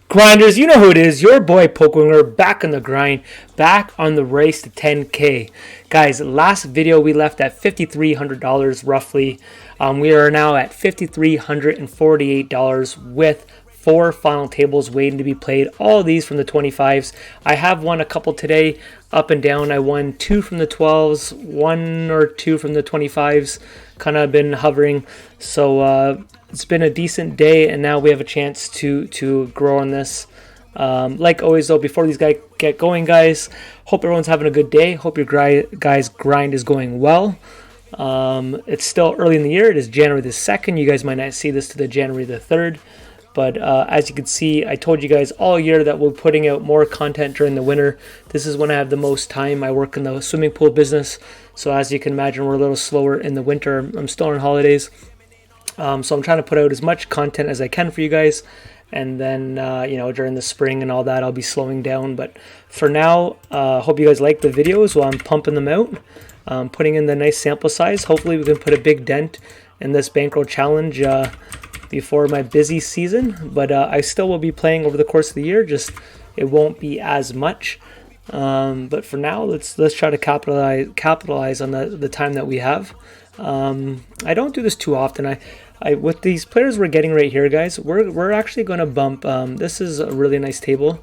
Grinders, you know who it is. Your boy Pokewinger back on the grind, back on the race to 10K. Guys, last video we left at $5,300 roughly. We are now at $5,348 with 4 final tables waiting to be played. All of these from the 25s. I have won a couple today, up and down. I won 2 from the 12s, 1 or 2 from the 25s. Kind of been hovering. So it's been a decent day, and now we have a chance to grow on this. Like always, though, before these guys get going, guys, hope everyone's having a good day. Hope your guys' grind is going well. It's still early in the year. It is January the 2nd. You guys might not see this to the January the 3rd. But as you can see, I told you guys all year that we're putting out more content during the winter. This is when I have the most time. I work in the swimming pool business. So as you can imagine, we're a little slower in the winter. I'm still on holidays. So I'm trying to put out as much content as I can for you guys. And then, during the spring and all that, I'll be slowing down. But for now, hope you guys like the videos while I'm pumping them out. Putting in the nice sample size. Hopefully we can put a big dent in this bankroll challenge before my busy season. But I still will be playing over the course of the year. Just it won't be as much. But for now, let's try to capitalize on the time that we have. I don't do this too often. I with these players we're getting right here, guys, we're actually going to bump. This is a really nice table.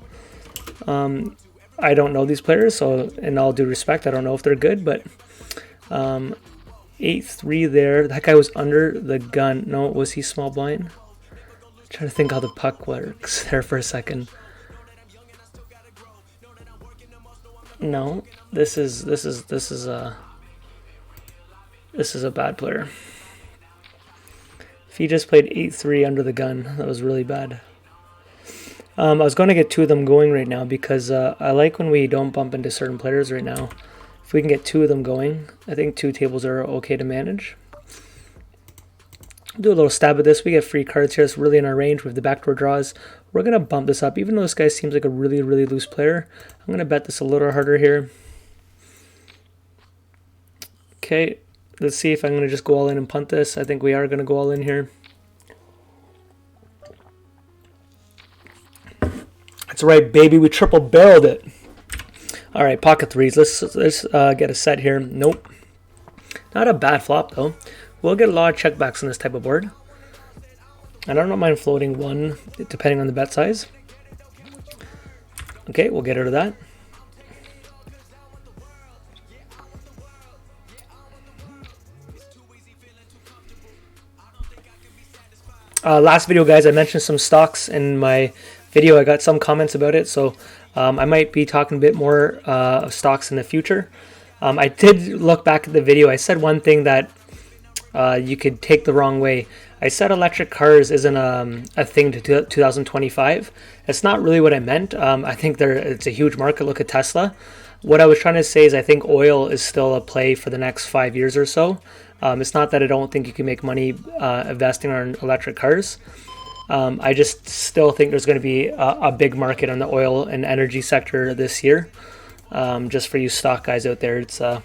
I don't know these players, so in all due respect, I don't know if they're good, but 8-3 there. That guy was under the gun. No, was he small blind? I'm trying to think how the puck works there for a second. No, this is a bad player. If he just played 8-3 under the gun, that was really bad. I was going to get 2 of them going right now because I like when we don't bump into certain players right now. If we can get 2 of them going, I think 2 tables are okay to manage. Do a little stab at this. We get free cards here. It's really in our range with the backdoor draws. We're going to bump this up. Even though this guy seems like a really, really loose player, I'm going to bet this a little harder here. Okay, let's see if I'm going to just go all in and punt this. I think we are going to go all in here. That's right, baby. We triple barreled it. All right, pocket threes. Let's get a set here. Nope. Not a bad flop, though. We'll get a lot of checkbacks on this type of board. And I don't mind floating 1, depending on the bet size. Okay, we'll get rid of that. Last video, guys, I mentioned some stocks in my video. I got some comments about it, so I might be talking a bit more of stocks in the future. I did look back at the video. I said one thing that you could take the wrong way. I said electric cars isn't a thing to 2025. It's not really what I meant. I think it's a huge market. Look at Tesla. What I was trying to say is I think oil is still a play for the next 5 years or so. It's not that I don't think you can make money investing on electric cars. I just still think there's going to be a big market on the oil and energy sector this year. Just for you stock guys out there, it's I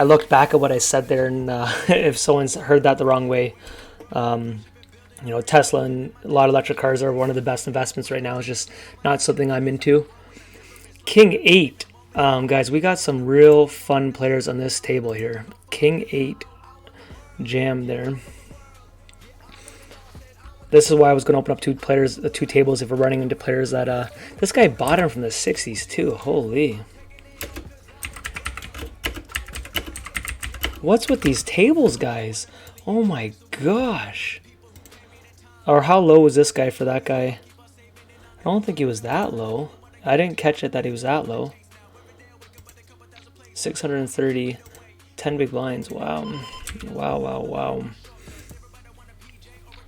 looked back at what I said there, and if someone's heard that the wrong way, Tesla and a lot of electric cars are one of the best investments right now. It's just not something I'm into. King 8, guys, we got some real fun players on this table here. King 8 jam there. This is why I was going to open up 2 tables if we're running into players that this guy bought him from the 60s too. Holy. What's with these tables, guys? Oh my gosh. Or how low was this guy for that guy? I don't think he was that low. I didn't catch it that he was that low. 630, 10 big blinds. Wow. Wow.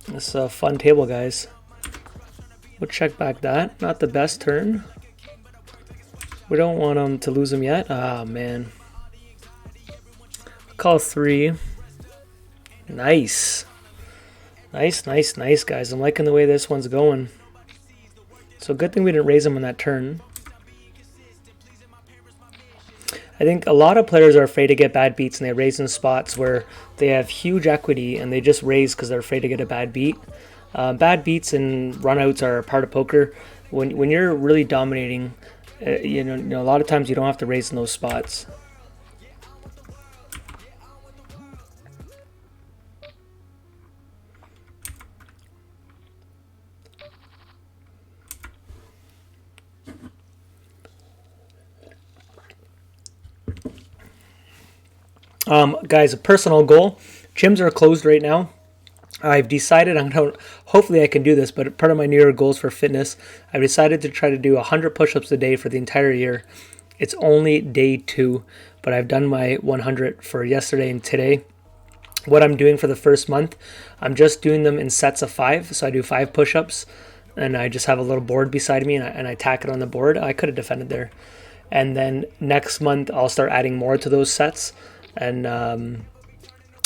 This is a fun table, guys. We'll check back that. Not the best turn. We don't want him to lose him yet. Ah, man. Call 3. Nice, guys. I'm liking the way this one's going. So good thing we didn't raise him on that turn. I think a lot of players are afraid to get bad beats, and they raise in spots where they have huge equity and they just raise because they're afraid to get a bad beat. Bad beats and runouts are a part of poker. when you're really dominating, a lot of times you don't have to raise in those spots. Guys, a personal goal. Gyms are closed right now. I've decided hopefully I can do this, but part of my New Year goals for fitness, I've decided to try to do 100 push-ups a day for the entire year. It's only day 2, but I've done my 100 for yesterday and today. What I'm doing for the first month, I'm just doing them in sets of 5. So I do 5 push-ups, and I just have a little board beside me, and I tack it on the board. I could have defended there. And then next month, I'll start adding more to those sets. And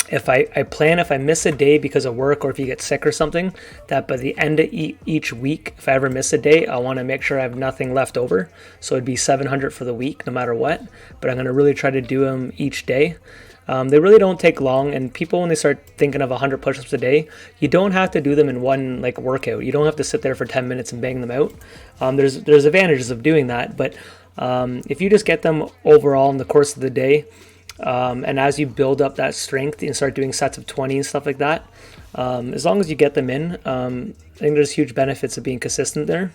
if I miss a day because of work or if you get sick or something, that by the end of each week, if I ever miss a day, I want to make sure I have nothing left over. So it'd be 700 for the week, no matter what. But I'm going to really try to do them each day. They really don't take long, and people, when they start thinking of 100 push-ups a day, you don't have to do them in one workout. You don't have to sit there for 10 minutes and bang them out. There's advantages of doing that, but if you just get them overall in the course of the day, and as you build up that strength and start doing sets of 20 and stuff like that, as long as you get them in, I think there's huge benefits of being consistent there.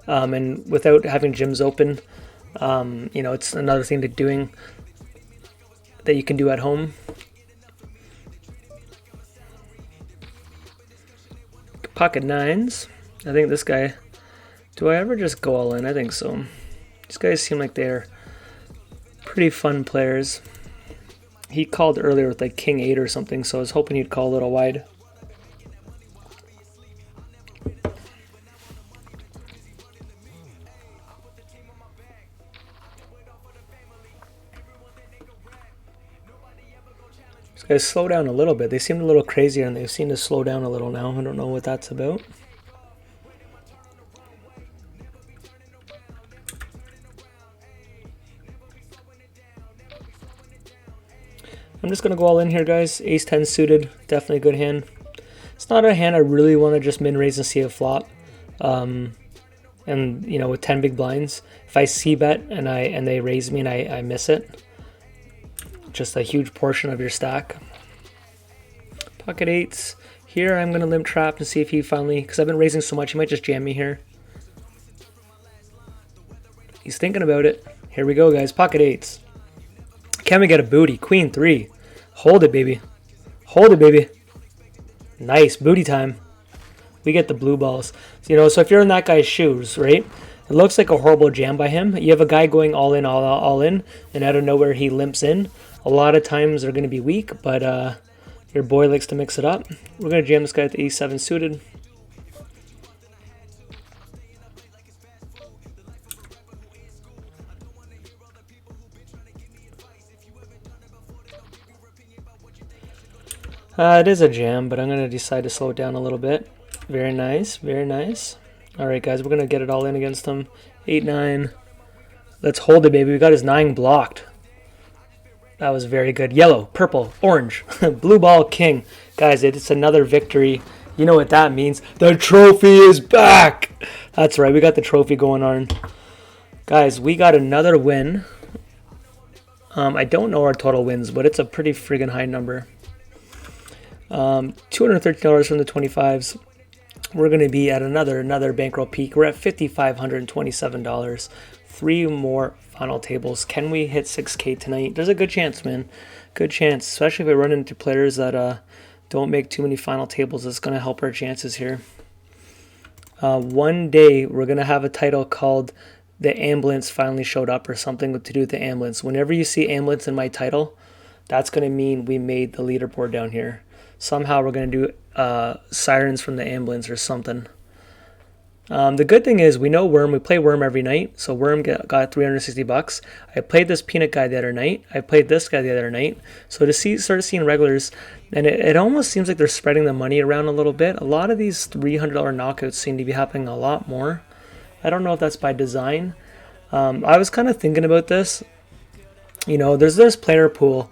And without having gyms open, it's another thing that you can do at home. Pocket 9s. I think this guy, do I ever just go all in? I think so. These guys seem like they're pretty fun players. He called earlier with King 8 or something, so I was hoping he'd call a little wide. These guys slow down a little bit. They seemed a little crazier, and they seem to slow down a little now. I don't know what that's about. I'm just going to go all in here, guys. Ace 10 suited, definitely a good hand. It's not a hand I really want to just min-raise and see a flop. And, with 10 big blinds, if I c-bet and they raise me and I miss it, just a huge portion of your stack. Pocket 8s. Here I'm going to limp trap and see if he finally, because I've been raising so much, he might just jam me here. He's thinking about it. Here we go, guys. Pocket 8s. Can we get a booty? Queen 3. Hold it, baby. Hold it, baby. Nice. Booty time. We get the blue balls. So if you're in that guy's shoes, right? It looks like a horrible jam by him. You have a guy going all in, all in, and out of nowhere he limps in. A lot of times they're going to be weak, but your boy likes to mix it up. We're going to jam this guy at the E7 suited. It is a jam, but I'm going to decide to slow it down a little bit. Very nice, very nice. All right, guys, we're going to get it all in against him. 8, 9. Let's hold it, baby. We got his 9 blocked. That was very good. Yellow, purple, orange, blue ball king. Guys, it's another victory. You know what that means. The trophy is back. That's right, we got the trophy going on. Guys, we got another win. I don't know our total wins, but it's a pretty friggin' high number. $213 from the 25s. We're going to be at another bankroll peak. We're at $5,527. 3 more final tables. Can we hit 6K tonight? There's a good chance, man. Good chance, especially if we run into players that don't make too many final tables. It's going to help our chances here. One day we're going to have a title called The Ambulance Finally Showed Up or something to do with the ambulance. Whenever you see ambulance in my title, that's going to mean we made the leaderboard down here. Somehow we're going to do sirens from the ambulance or something. The good thing is we know Worm. We play Worm every night. So Worm got $360. I played this Peanut guy the other night. I played this guy the other night. So to start seeing regulars, and it almost seems like they're spreading the money around a little bit. A lot of these $300 knockouts seem to be happening a lot more. I don't know if that's by design. I was kind of thinking about this. There's this player pool.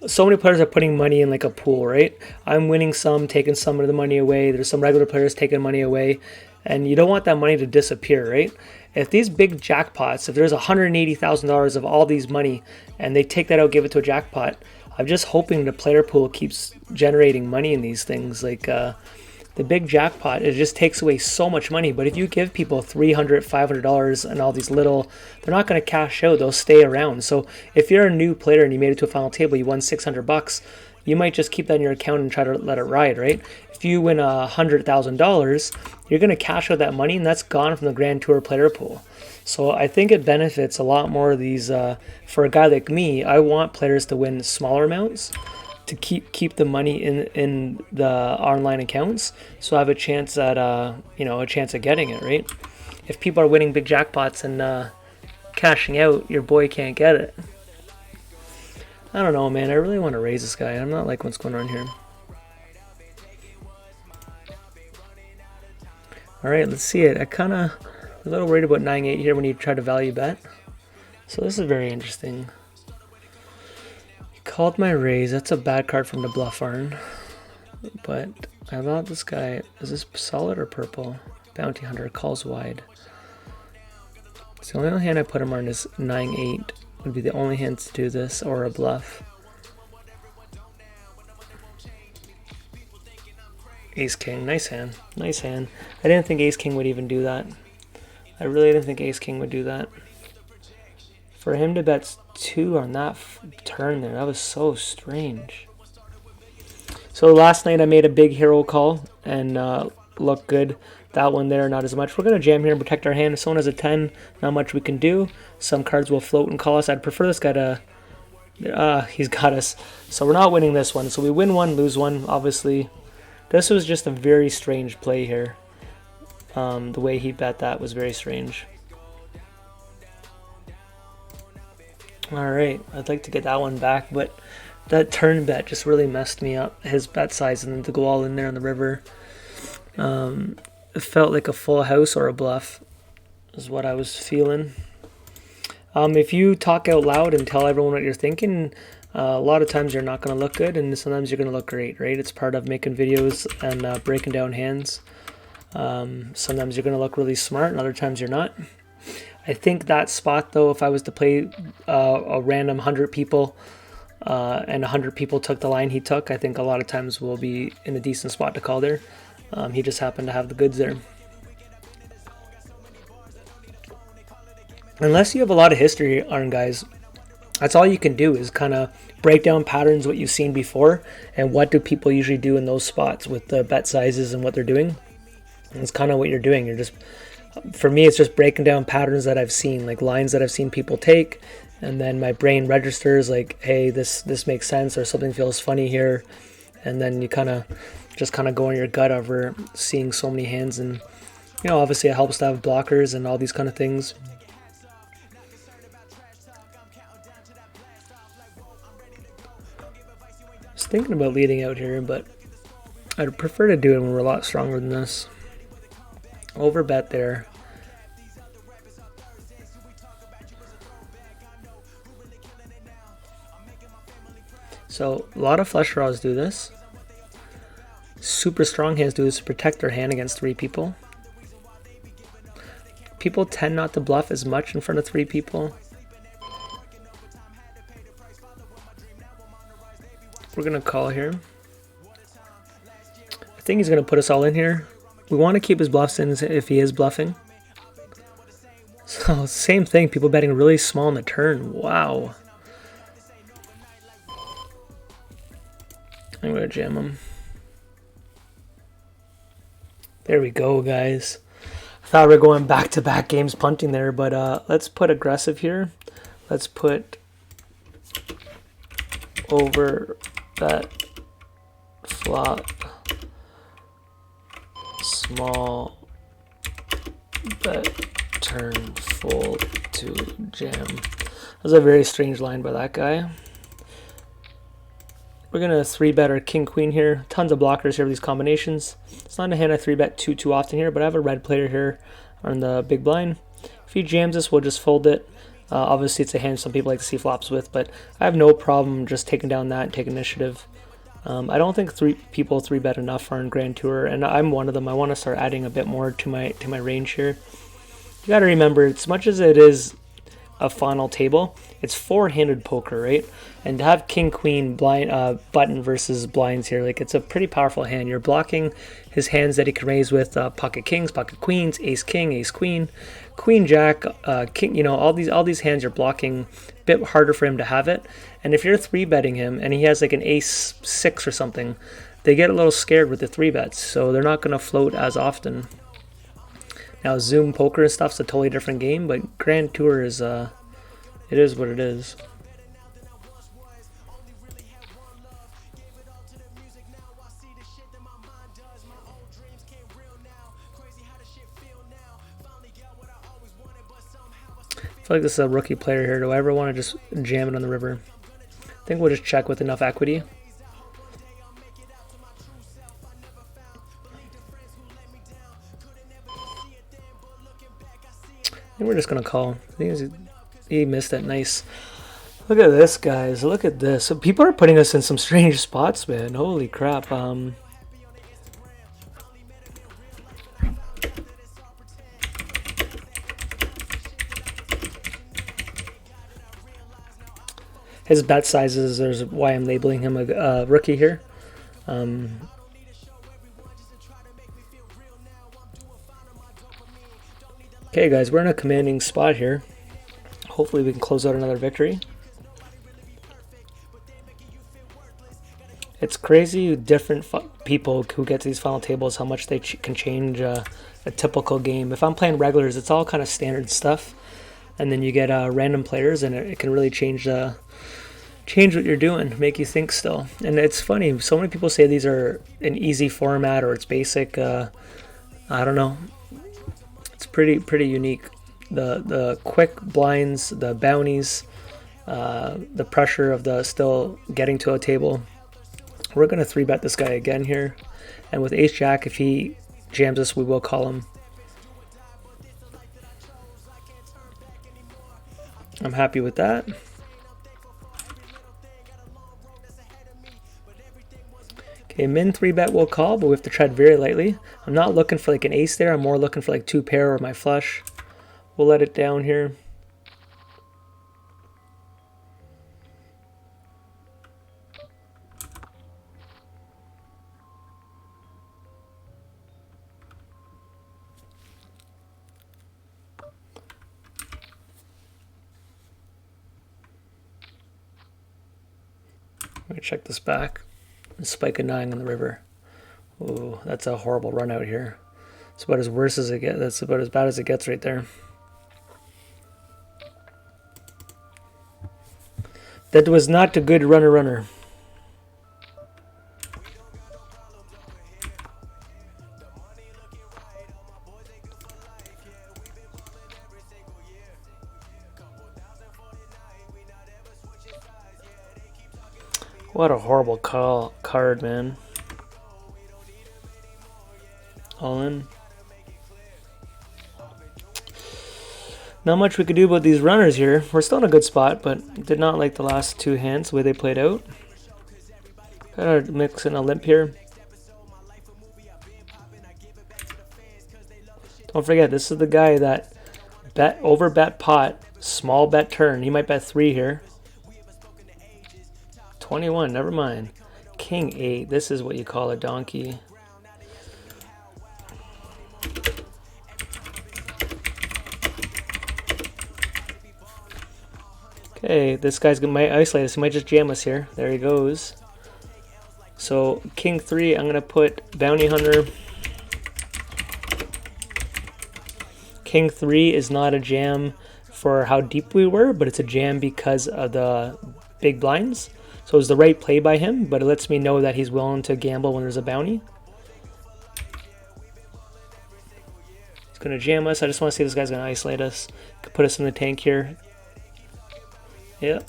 So many players are putting money in a pool, right? I'm winning some, taking some of the money away. There's some regular players taking money away. and you don't want that money to disappear, right? If these big jackpots, if there's $180,000 of all these money and they take that out, give it to a jackpot, I'm just hoping the player pool keeps generating money in these things. Like the big jackpot, it just takes away so much money. But if you give people $300, $500 and all these little, they're not going to cash out. They'll stay around. So if you're a new player and you made it to a final table, you won $600, you might just keep that in your account and try to let it ride, right? If you win $100,000, you're going to cash out that money, and that's gone from the Grand Tour player pool. So I think it benefits a lot more of these. For a guy like me, I want players to win smaller amounts to keep the money in the online accounts, so I have a chance at a chance at getting it, right? If people are winning big jackpots and cashing out, your boy can't get it. I don't know, man. I really want to raise this guy. I'm not like what's going on here. All right, let's see it. I'm a little worried about 9-8 here when you try to value bet. So this is very interesting. He called my raise. That's a bad card from the bluff arm. But I thought this guy, is this solid or purple? Bounty Hunter calls wide. So the only hand I put him on is 9-8. Would be the only hand to do this, or a bluff. Ace King, nice hand, nice hand. I didn't think Ace King would even do that. I really didn't think Ace King would do that. For him to bet 2 on that turn there, that was so strange. So last night I made a big hero call and looked good. That one there, not as much. We're going to jam here and protect our hand. If someone has a 10, not much we can do. Some cards will float and call us. I'd prefer this guy to... he's got us. So we're not winning this one. So we win one, lose one, obviously. This was just a very strange play here. The way he bet that was very strange. Alright, I'd like to get that one back, but that turn bet just really messed me up. His bet size and then to go all in there on the river. It felt like a full house or a bluff is what I was feeling. If you talk out loud and tell everyone what you're thinking, a lot of times you're not going to look good, and sometimes you're going to look great, right? It's part of making videos and breaking down hands. Sometimes you're going to look really smart, and other times you're not. I think that spot, though, if I was to play a random 100 people and 100 people took the line he took, I think a lot of times we'll be in a decent spot to call there. He just happened to have the goods there. Unless you have a lot of history on guys, that's all you can do is kind of break down patterns, what you've seen before, and what do people usually do in those spots with the bet sizes and what they're doing. And it's kind of what you're doing. You're just, for me, it's just breaking down patterns that I've seen, like lines that I've seen people take, and then my brain registers like, hey, this makes sense, or something feels funny here, and then you just go on your gut over seeing so many hands. And obviously it helps to have blockers and all these kind of things. I was thinking about leading out here, but I'd prefer to do it when we're a lot stronger than this. Overbet there. So a lot of flush draws do this. Super strong hands do this to protect their hand against 3 people. People tend not to bluff as much in front of 3 people. We're going to call here. I think he's going to put us all in here. We want to keep his bluffs in if he is bluffing. So same thing, people betting really small in the turn. Wow. I'm going to jam him. There we go, guys. I thought we were going back-to-back games punting there, but let's put aggressive here. Let's put over bet flop small bet turn fold to jam. That was a very strange line by that guy. We're going to 3-bet our king queen here. Tons of blockers here with these combinations. It's not a hand I 3-bet too often here, but I have a red player here on the big blind. If he jams this, we'll just fold it. Obviously, it's a hand some people like to see flops with, but I have no problem just taking down that and taking initiative. I don't think people three bet enough on Grand Tour, and I'm one of them. I want to start adding a bit more to my range here. You got to remember, as much as it is a final table, it's four-handed poker, right? And to have king queen blind button versus blinds here, like, it's a pretty powerful hand. You're blocking his hands that he can raise with pocket kings, pocket queens, ace king, ace queen, queen jack, king. You know, all these hands you're blocking. A bit harder for him to have it. And if you're three betting him and he has like an ace six or something, they get a little scared with the three bets, so they're not going to float as often. Now, Zoom poker and stuff's a totally different game, but Grand Tour is, it is what it is. I feel like this is a rookie player here. Do I ever want to just jam it on the river? I think we'll just check with enough equity. And we're just going to call. I think he missed it. Nice. Look at this, guys. Look at this. So people are putting us in some strange spots, man. Holy crap. His bet sizes is why I'm labeling him a rookie here. Okay, guys, we're in a commanding spot here. Hopefully we can close out another victory. It's crazy different people who get to these final tables, how much they can change a typical game. If I'm playing regulars, it's all kind of standard stuff. And then you get random players, and it can really change what you're doing, make you think still. And it's funny, so many people say these are an easy format or it's basic. I don't know. It's pretty unique. The quick blinds, the bounties, the pressure of the still getting to a table. We're going to 3-bet this guy again here. And with ace jack, if he jams us, we will call him. I'm happy with that. Okay, min 3-bet will call, but we have to tread very lightly. I'm not looking for like an ace there. I'm more looking for like 2 pair or my flush. We'll let it down here. Let me check this back. Spike a 9 on the river. Ooh, that's a horrible run out here. It's about as worse as it gets. That's about as bad as it gets right there. That was not a good runner. What a horrible card, man. All in. Not much we could do about these runners here. We're still in a good spot, but did not like the last 2 hands, the way they played out. Kind of mixing a limp here. Don't forget, this is the guy that over bet pot, small bet turn. He might bet 3 here. 21, never mind. King 8, this is what you call a donkey. Okay, this guy's might isolate us. He might just jam us here. There he goes. So, King 3, I'm going to put Bounty Hunter. King 3 is not a jam for how deep we were, but it's a jam because of the big blinds. So it was the right play by him, but it lets me know that he's willing to gamble when there's a bounty. He's going to jam us. I just want to see if this guy's going to isolate us. Could put us in the tank here. Yep.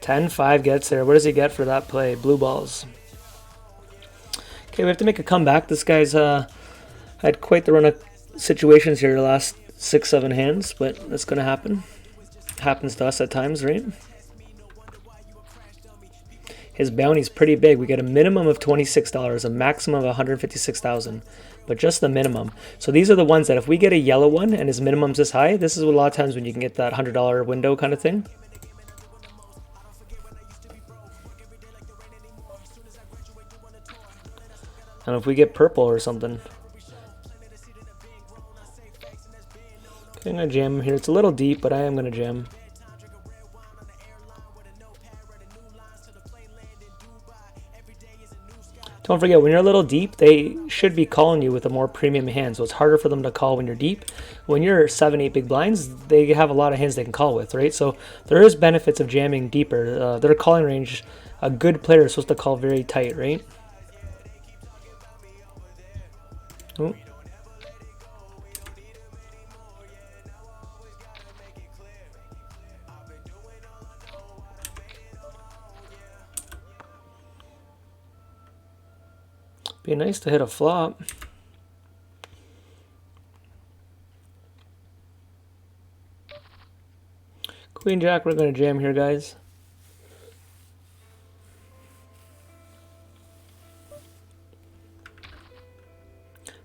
$10-5 gets there. What does he get for that play? Blue balls. Okay, we have to make a comeback. This guy's had quite the run of situations here the last 6-7 hands, but that's going to happen. Happens to us at times, right? His bounty's pretty big. We get a minimum of $26, a maximum of 156,000, but just the minimum. So these are the ones that if we get a yellow one and his minimum's this high, this is a lot of times when you can get that $100 window kind of thing. And if we get purple or something. Okay, I'm going to jam him here. It's a little deep, but I am going to jam. Don't forget, when you're a little deep, they should be calling you with a more premium hand. So it's harder for them to call when you're deep. When you're 7, 8 big blinds, they have a lot of hands they can call with, right? So there is benefits of jamming deeper. Their calling range, a good player is supposed to call very tight, right? Ooh. Be nice to hit a flop. Queen Jack, we're going to jam here, guys.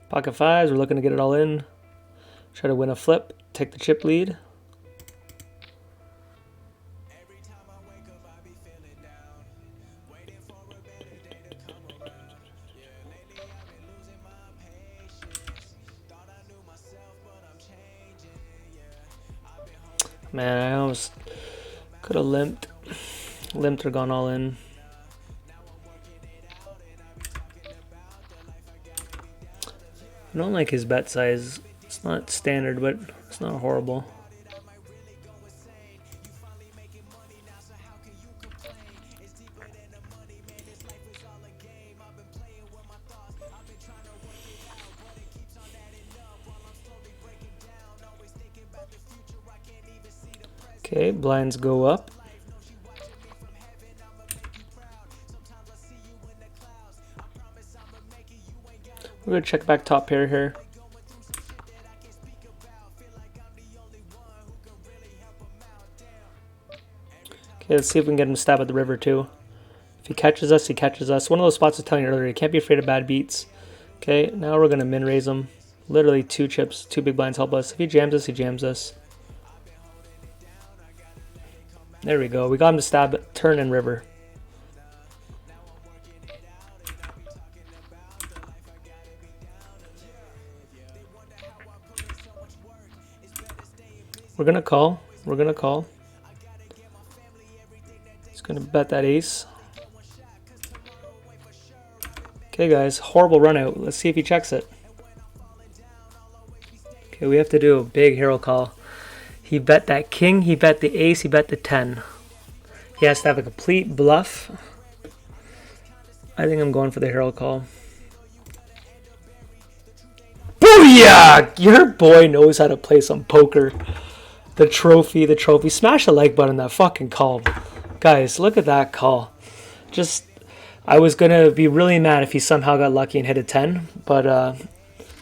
Pocket fives, we're looking to get it all in. Try to win a flip, take the chip lead. Man, I almost could have limped or gone all in. I don't like his bet size. It's not standard, but it's not horrible. Okay, blinds go up. We're going to check back top pair here. Okay, let's see if we can get him to stab at the river too. If he catches us, he catches us. One of those spots I was telling you earlier, you can't be afraid of bad beats. Okay, now we're going to min raise him. Literally 2 chips, 2 big blinds help us. If he jams us, he jams us. There we go. We got him to stab turn and river. We're going to call. We're going to call. He's going to bet that ace. Okay, guys. Horrible run out. Let's see if he checks it. Okay, we have to do a big hero call. He bet that king, he bet the ace, he bet the 10. He has to have a complete bluff. I think I'm going for the hero call. Booyah! Your boy knows how to play some poker. The trophy. Smash the like button on that fucking call. Guys, look at that call. Just, I was going to be really mad if he somehow got lucky and hit a 10. But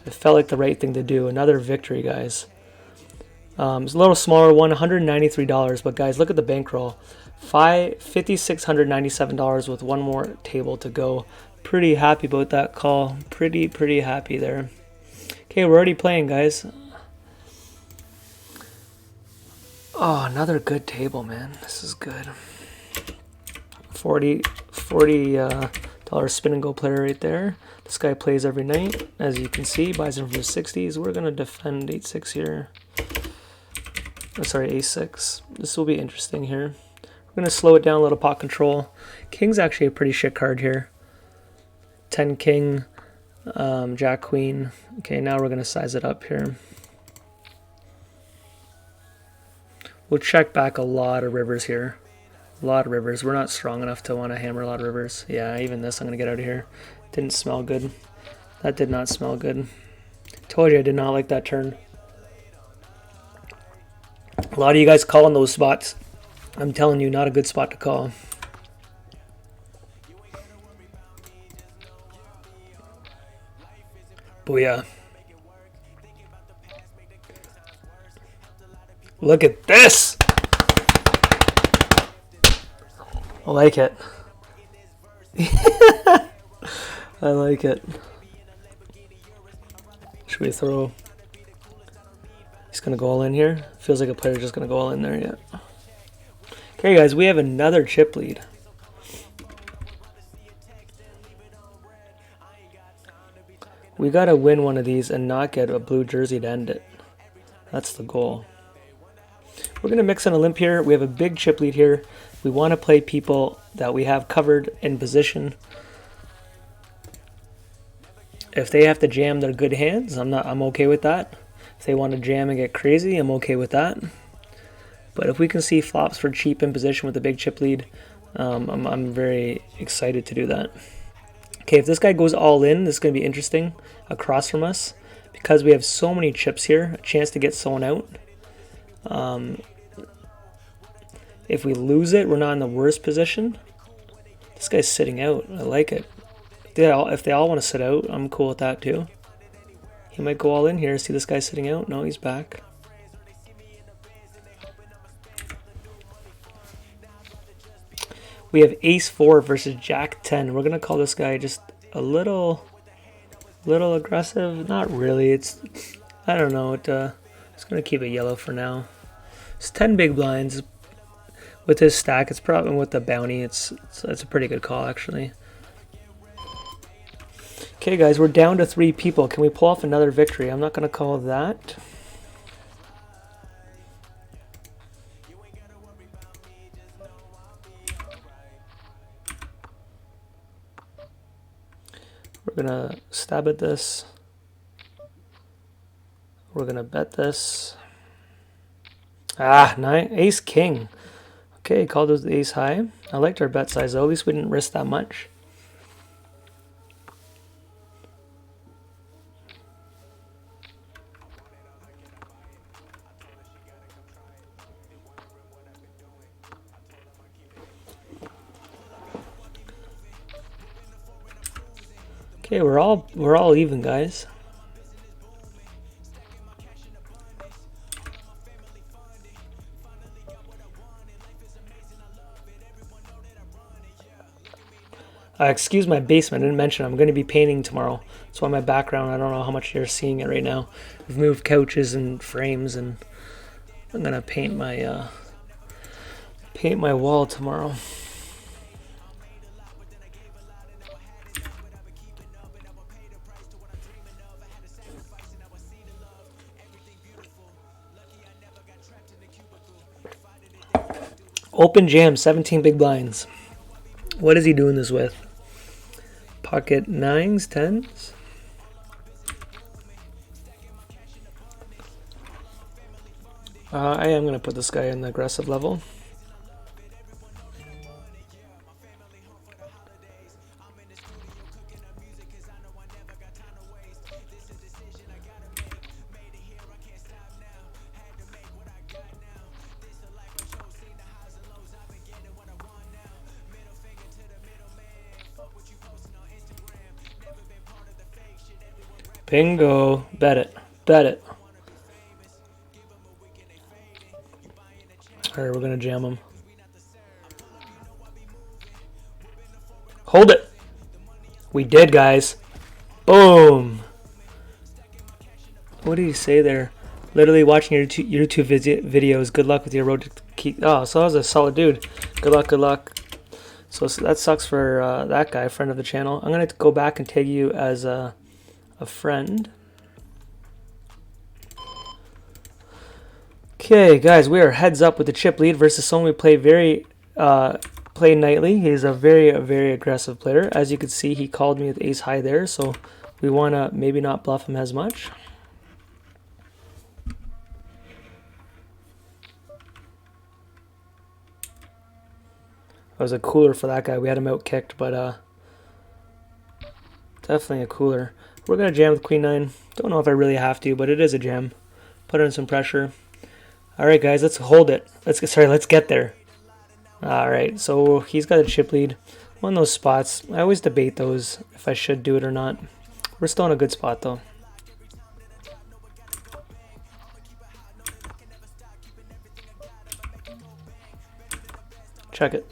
it felt like the right thing to do. Another victory, guys. It's a little smaller one, $193, but guys, look at the bankroll. $5,697 with one more table to go. Pretty happy about that call. Pretty happy there. Okay, we're already playing, guys. Oh, another good table, man. This is good. $40 spin and go player right there. This guy plays every night, as you can see. Buys in for the 60s. We're gonna defend 8-6 here. Oh, sorry, a6. This will be interesting here. We're going to slow it down a little, pot control. King's actually a pretty shit card here. 10 king, jack queen. Okay, now we're going to size it up here. We'll check back a lot of rivers here. A lot of rivers. We're not strong enough to want to hammer a lot of rivers. Yeah, even this I'm going to get out of here. Didn't smell good. That did not smell good. Told you I did not like that turn. A lot of you guys calling those spots. I'm telling you, not a good spot to call. Booyah. Look at this. I like it. I like it. Should we throw... He's going to go all in here. Feels like a player's just going to go all in there, yeah. Okay, guys, we have another chip lead. We got to win one of these and not get a blue jersey to end it. That's the goal. We're going to mix in a limp here. We have a big chip lead here. We want to play people that we have covered in position. If they have to jam their good hands, I'm okay with that. If they want to jam and get crazy, I'm okay with that. But if we can see flops for cheap in position with a big chip lead, I'm very excited to do that. Okay, if this guy goes all in, this is going to be interesting across from us. Because we have so many chips here, a chance to get someone out. If we lose it, we're not in the worst position. This guy's sitting out. I like it. If they all want to sit out, I'm cool with that too. He might go all in here. See this guy sitting out? No, he's back. We have ace 4 versus jack 10. We're going to call this guy just a little aggressive. Not really. I don't know. It's going to keep it yellow for now. It's 10 big blinds. With his stack, it's probably with the bounty. It's a pretty good call, actually. Okay, guys, we're down to 3 people. Can we pull off another victory? I'm not going to call that. We're going to stab at this. We're going to bet this. Ah, ace king. Okay, called it the ace high. I liked our bet size though. At least we didn't risk that much. Okay, we're all even, guys. Excuse my basement. I didn't mention I'm going to be painting tomorrow. That's why my background, I don't know how much you're seeing it right now. We've moved couches and frames, and I'm going to paint my wall tomorrow. Open jam, 17 big blinds. What is he doing this with? Pocket 9s, 10s? I am going to put this guy in the aggressive level. Bingo. Bet it. Bet it. Alright, we're going to jam him. Hold it. We did, guys. Boom. What did he say there? Literally watching your YouTube videos. Good luck with your road to keep... Oh, so that was a solid dude. Good luck, good luck. So that sucks for that guy, friend of the channel. I'm going to go back and tag you as a friend. Okay, guys, we are heads up with the chip lead versus someone we play play nightly. He's a very aggressive player. As you can see, he called me with ace high there, so we want to maybe not bluff him as much. That was a cooler for that guy. We had him out kicked, but definitely a cooler. We're going to jam with queen 9. Don't know if I really have to, but it is a jam. Put in some pressure. All right, guys, let's hold it. Let's get there. All right, so he's got a chip lead. One of those spots. I always debate those if I should do it or not. We're still in a good spot, though. Check it.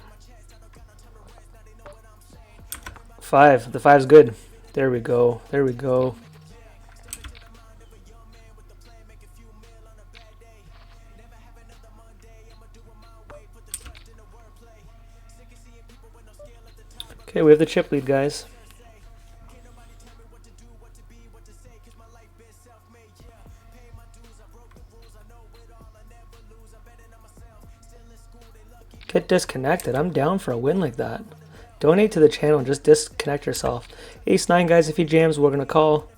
5. The 5's good. There we go. There we go. Okay, we have the chip lead, guys. Get disconnected. I'm down for a win like that. Donate to the channel and just disconnect yourself. Ace-9, guys, if he jams, we're going to call.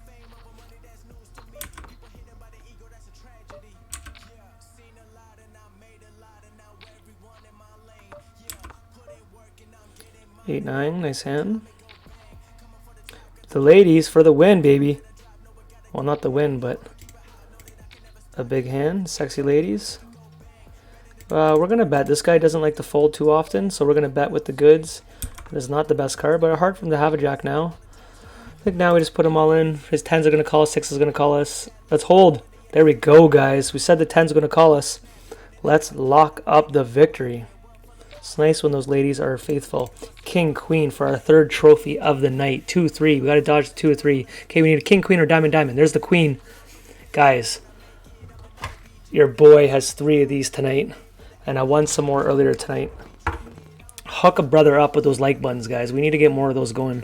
Eight, 9, nice hand. The ladies for the win, baby. Well, not the win, but a big hand. Sexy ladies. We're going to bet. This guy doesn't like to fold too often, so we're going to bet with the goods. It is not the best card, but hard for him to have a jack now. I think now we just put them all in. His 10s are going to call us, 6 is going to call us. Let's hold. There we go, guys. We said the 10s are going to call us. Let's lock up the victory. It's nice when those ladies are faithful. King, queen for our 3rd trophy of the night. 2, 3. We got to dodge the 2 or 3. Okay, we need a king, queen, or diamond, diamond. There's the queen. Guys, your boy has 3 of these tonight. And I won some more earlier tonight. Hook a brother up with those like buttons, guys. We need to get more of those going.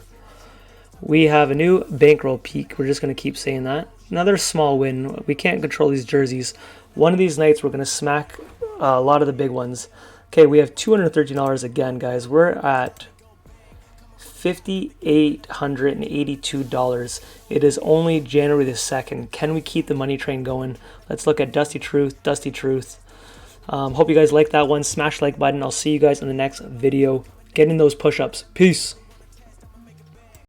We have a new bankroll peak. We're just going to keep saying that. Another small win. We can't control these jerseys. One of these nights, we're going to smack a lot of the big ones. Okay, we have $213 again, guys. We're at $5,882. It is only January the 2nd. Can we keep the money train going? Let's look at Dusty Truth. Dusty Truth. Hope you guys like that one. Smash the like button. I'll see you guys in the next video. Getting those push-ups. Peace.